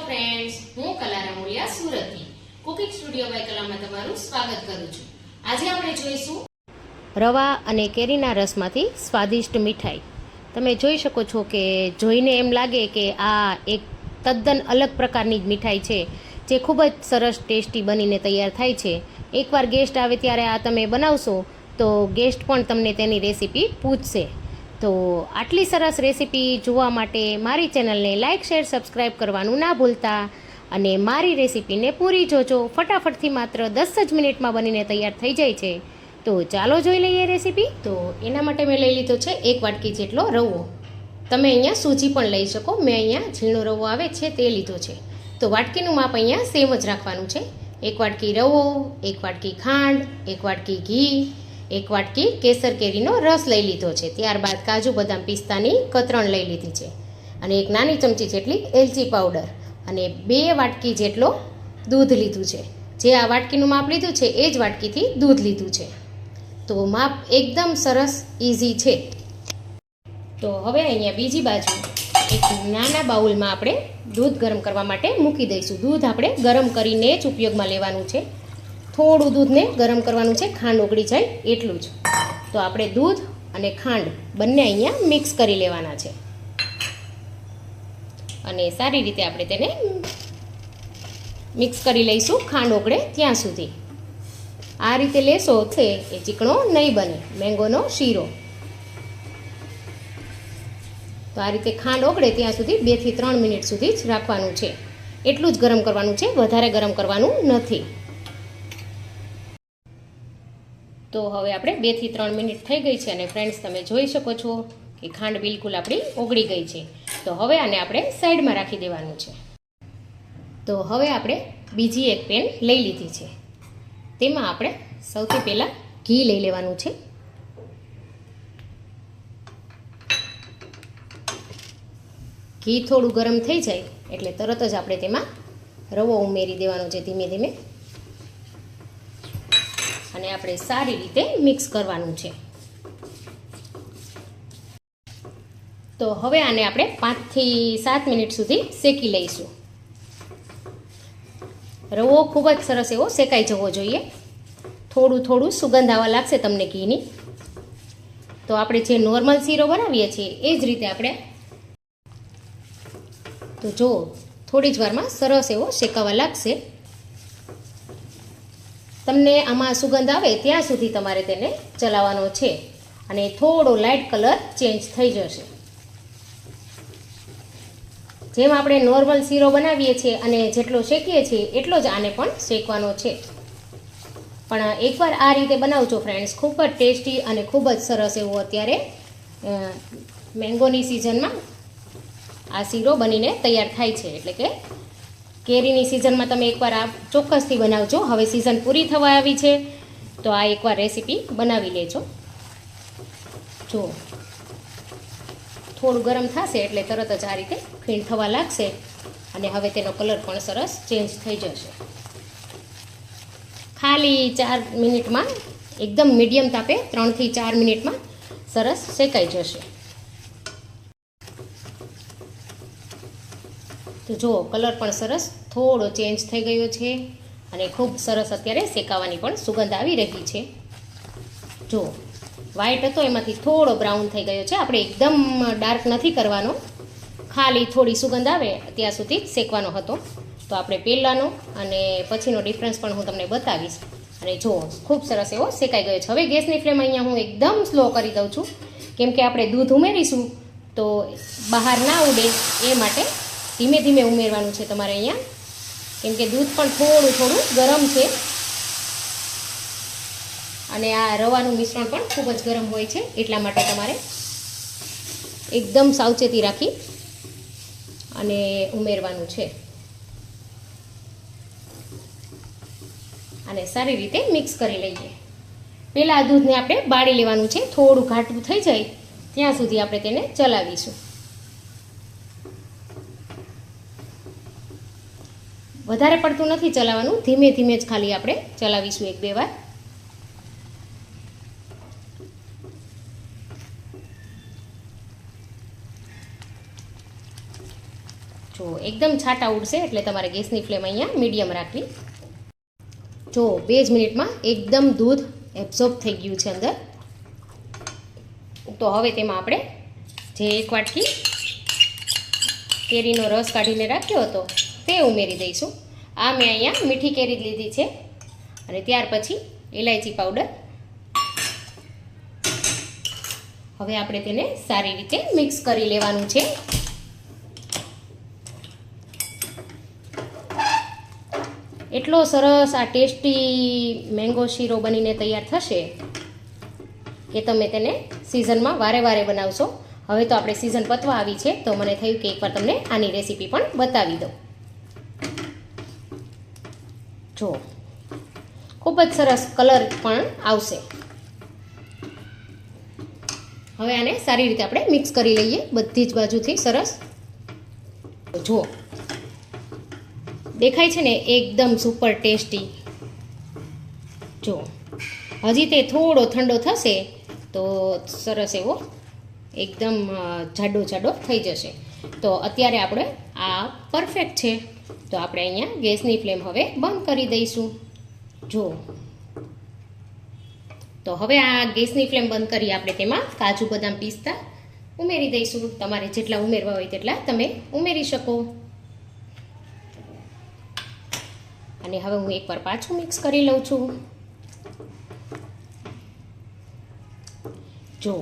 Friends, હું કલારા મૂળિયા સુરતથી કુકિંગ સ્ટુડિયો બાય કલામાં તમારું સ્વાગત કરું છું. આજે આપણે જોઈશું રવા અને કેરીના રસમાંથી સ્વાદિષ્ટ મીઠાઈ. તમે જોઈ શકો છો કે જોઈને એમ લાગે કે આ એક તદ્દન અલગ પ્રકારની જ મીઠાઈ છે, જે ખૂબ જ સરસ ટેસ્ટી બનીને તૈયાર થાય છે. એકવાર ગેસ્ટ આવે ત્યારે આ તમે બનાવશો તો ગેસ્ટ પણ તમને તેની રેસીપી પૂછશે. તો આટલી સરસ રેસીપી જોવા માટે મારી ચેનલને લાઇક, શેર, સબસ્ક્રાઈબ કરવાનું ના ભૂલતા અને મારી રેસીપીને પૂરી જોજો. ફટાફટથી માત્ર 10 જ મિનિટમાં બનીને તૈયાર થઈ જાય છે. તો ચાલો જોઈ લઈએ રેસીપી. તો એના માટે મેં લઈ લીધો છે 1 વાટકી જેટલો રવો. તમે અહીંયા સૂજી પણ લઈ શકો. મેં અહીંયા ઝીણો રવો આવે છે તે લીધો છે. તો વાટકીનું માપ અહીંયા સેમ જ રાખવાનું છે. 1 વાટકી રવો, 1 વાટકી ખાંડ, 1 વાટકી ઘી, 1 વાટકી કેસર કેરીનો રસ લઈ લીધો છે. ત્યારબાદ કાજુ, બદામ, પિસ્તાની કતરણ લઈ લીધી છે અને 1 નાની ચમચી જેટલી એલચી પાવડર અને 2 વાટકી જેટલો દૂધ લીધું છે. જે આ વાટકીનું માપ લીધું છે એ જ વાટકીથી દૂધ લીધું છે. તો માપ એકદમ સરસ ઇઝી છે. તો હવે અહીંયા બીજી બાજુ એક નાના બાઉલમાં આપણે દૂધ ગરમ કરવા માટે મૂકી દઈશું. દૂધ આપણે ગરમ કરીને જ ઉપયોગમાં લેવાનું છે. થોડું દૂધને ગરમ કરવાનું છે, ખાંડ ઓગળી જાય એટલું જ. તો આપણે દૂધ અને ખાંડ બંને અહીંયા મિક્સ કરી લેવાના છે અને સારી રીતે આપણે તેને મિક્સ કરી લઈશું ખાંડ ઓગળે ત્યાં સુધી. આ રીતે લેશો છે એ ચીકણો નહીં બને, મેંગોનો શીરો. તો આ રીતે ખાંડ ઓગળે ત્યાં સુધી 2 થી 3 મિનિટ સુધી જ રાખવાનું છે. એટલું જ ગરમ કરવાનું છે, વધારે ગરમ કરવાનું નથી. તો હવે આપણે 2 થી 3 મિનિટ થઈ ગઈ છે અને ફ્રેન્ડ્સ તમે જોઈ શકો છો કે ખાંડ બિલકુલ આપણી ઓગળી ગઈ છે. તો હવે આને આપણે સાઈડમાં રાખી દેવાનું છે. તો હવે આપણે બીજી એક પેન લઈ લીધી છે. તેમાં આપણે સૌથી પહેલાં ઘી લઈ લેવાનું છે. ઘી થોડું ગરમ થઈ જાય એટલે તરત જ આપણે તેમાં રવો ઉમેરી દેવાનો છે ધીમે ધીમે અને આપણે સારી રીતે મિક્સ કરવાનું છે. તો હવે આને આપણે 5 થી 7 મિનિટ સુધી શેકી લઈશું. રવો ખૂબ જ સરસ એવો શેકાઈ જવો જોઈએ. થોડું થોડું સુગંધ આવવા લાગશે તમને ઘીની. તો આપણે જે નોર્મલ શીરો બનાવીએ છીએ એ જ રીતે આપણે તો જો થોડી જ વારમાં સરસ એવો શેકાવા લાગશે. તમને આમાં સુગંધ આવે ત્યાં સુધી તમારે તેને ચલાવવાનો છે અને થોડો લાઇટ કલર ચેન્જ થઈ જશે. જેમ આપણે નોર્મલ શીરો બનાવીએ છીએ અને જેટલો શેકીએ છીએ એટલો જ આને પણ શેકવાનો છે. પણ એકવાર આ રીતે બનાવજો ફ્રેન્ડ્સ, ખૂબ જ ટેસ્ટી અને ખૂબ જ સરસ એવો અત્યારે મેંગોની સિઝનમાં આ શીરો બનીને તૈયાર થાય છે. એટલે કે કેરીની સિઝનમાં તમે એકવાર આ ચોક્કસથી બનાવજો. હવે સિઝન પૂરી થવા આવી છે તો આ એકવાર રેસીપી બનાવી લેજો. જો થોડું ગરમ થશે એટલે તરત જ આ રીતે ખીણ થવા લાગશે અને હવે તેનો કલર પણ સરસ ચેન્જ થઈ જશે. ખાલી 4 મિનિટમાં, એકદમ મીડિયમ તાપે 3 થી 4 મિનિટમાં સરસ શેકાઈ જશે. તો જુઓ કલર પણ સરસ થોડો ચેન્જ થઈ ગયો છે અને ખૂબ સરસ અત્યારે શેકાવાની પણ સુગંધ આવી રહી છે. જુઓ વ્હાઈટ હતો એમાંથી થોડો બ્રાઉન થઈ ગયો છે. આપણે એકદમ ડાર્ક નથી કરવાનો, ખાલી થોડી સુગંધ આવે ત્યાં સુધી જ શેકવાનો હતો. તો આપણે પહેલાંનો અને પછીનો ડિફરન્સ પણ હું તમને બતાવીશ. અને જુઓ ખૂબ સરસ એવો શેકાઈ ગયો છે. હવે ગેસની ફ્લેમ અહીંયા હું એકદમ સ્લો કરી દઉં છું, કેમ કે આપણે દૂધ ઉમેરીશું તો બહાર ના ઉડે એ માટે ધીમે ધીમે ઉમેરવાનું છે તમારે અહીંયા, કેમ કે દૂધ પણ થોડું થોડું ગરમ છે અને આ રવાનું મિશ્રણ પણ ખૂબ જ ગરમ હોય છે. એટલા માટે તમારે એકદમ સાવચેતી રાખી અને ઉમેરવાનું છે અને સારી રીતે મિક્સ કરી લઈએ. પહેલાં આ દૂધને આપણે બાળી લેવાનું છે. થોડું ઘાટું થઈ જાય ત્યાં સુધી આપણે તેને ચલાવીશું. વધારે પડતું નથી ચલાવવાનું, ધીમે ધીમે જ ખાલી આપણે ચલાવીશું 1-2 વાર. જો એકદમ છાંટા ઉડશે એટલે તમારે ગેસની ફ્લેમ અહીંયા મીડિયમ રાખવી. જો 2 જ મિનિટમાં એકદમ દૂધ એબ્ઝોર્બ થઈ ગયું છે અંદર. તો હવે તેમાં આપણે જે 1 વાટકી કેરીનો રસ કાઢીને રાખ્યો હતો તે ઉમેરી દઈશું. આ મેં અહીંયા મીઠી કેરી લીધી છે અને ત્યાર પછી ઇલાયચી પાવડર. હવે આપણે તેને સારી રીતે મિક્સ કરી લેવાનું છે. એટલો સરસ આ ટેસ્ટી મેંગો શીરો બનીને તૈયાર થશે કે તમે તેને સિઝનમાં વારે વારે બનાવશો. હવે તો આપણે સિઝન પતવા આવી છે તો મને થયું કે એકવાર તમને આની રેસીપી પણ બતાવી દઉં. જો ખૂબ જ સરસ કલર પણ આવશે. હવે આને સારી રીતે આપણે મિક્સ કરી લઈએ બધી જ બાજુથી સરસ. જો દેખાય છે ને એકદમ સુપર ટેસ્ટી. જો હજી તે થોડો ઠંડો થશે તો સરસ એવો એકદમ જાડો જાડો થઈ જશે. તો અત્યારે આપણે આ પરફેક્ટ છે. તો આપણે અહીંયા ગેસની ફ્લેમ હવે બંધ કરી દઈશું. જો તો હવે આ ગેસની ફ્લેમ બંધ કરી આપણે તેમાં કાજુ બદામ પિસ્તા ઉમેરી દઈશું. તમારે જેટલા ઉમેરવા હોય તેટલા તમે ઉમેરી શકો. અને હવે હું એકવાર પાછું મિક્સ કરી લઉં છું. જો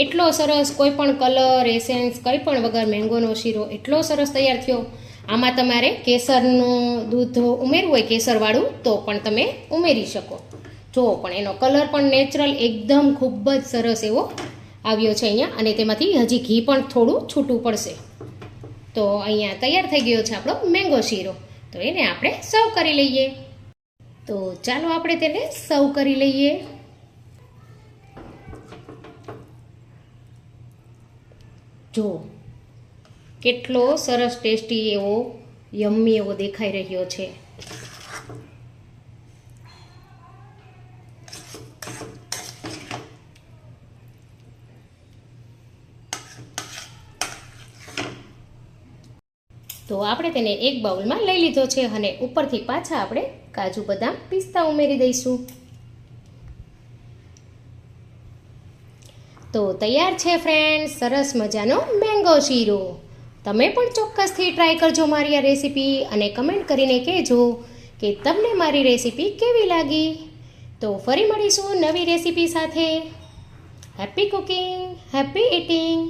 એટલો સરસ કોઈ પણ કલર એસેન્સ કંઈ પણ વગર મેંગોનો શીરો એટલો સરસ તૈયાર થયો. આમાં તમારે કેસરનું દૂધ ઉમેરવું હોય કેસરવાળું તો પણ તમે ઉમેરી શકો. જો પણ એનો કલર પણ નેચરલ એકદમ ખૂબ જ સરસ એવો આવ્યો છે અહીંયા. અને તેમાંથી હજી ઘી પણ થોડું છૂટું પડશે. તો અહીંયા તૈયાર થઈ ગયો છે આપણો મેંગો શીરો. તો એને આપણે સર્વ કરી લઈએ. તો ચાલો આપણે તેને સર્વ કરી લઈએ. જો કેટલો સરસ ટેસ્ટી એવો યમ્મી એવો દેખાઈ રહ્યો છે. તો આપણે તેને એક બાઉલમાં લઈ લીધો છે અને ઉપરથી પાછા આપણે કાજુ બદામ પિસ્તા ઉમેરી દઈશું. તો તૈયાર છે ફ્રેન્ડ્સ સરસ મજાનો મેંગો શીરો. તમે પણ ચોક્કસથી ટ્રાય કરજો મારી આ રેસીપી અને કમેન્ટ કરીને કહેજો કે તમને મારી રેસીપી કેવી લાગી. તો ફરી મળીશું નવી રેસીપી સાથે. Happy cooking, happy eating.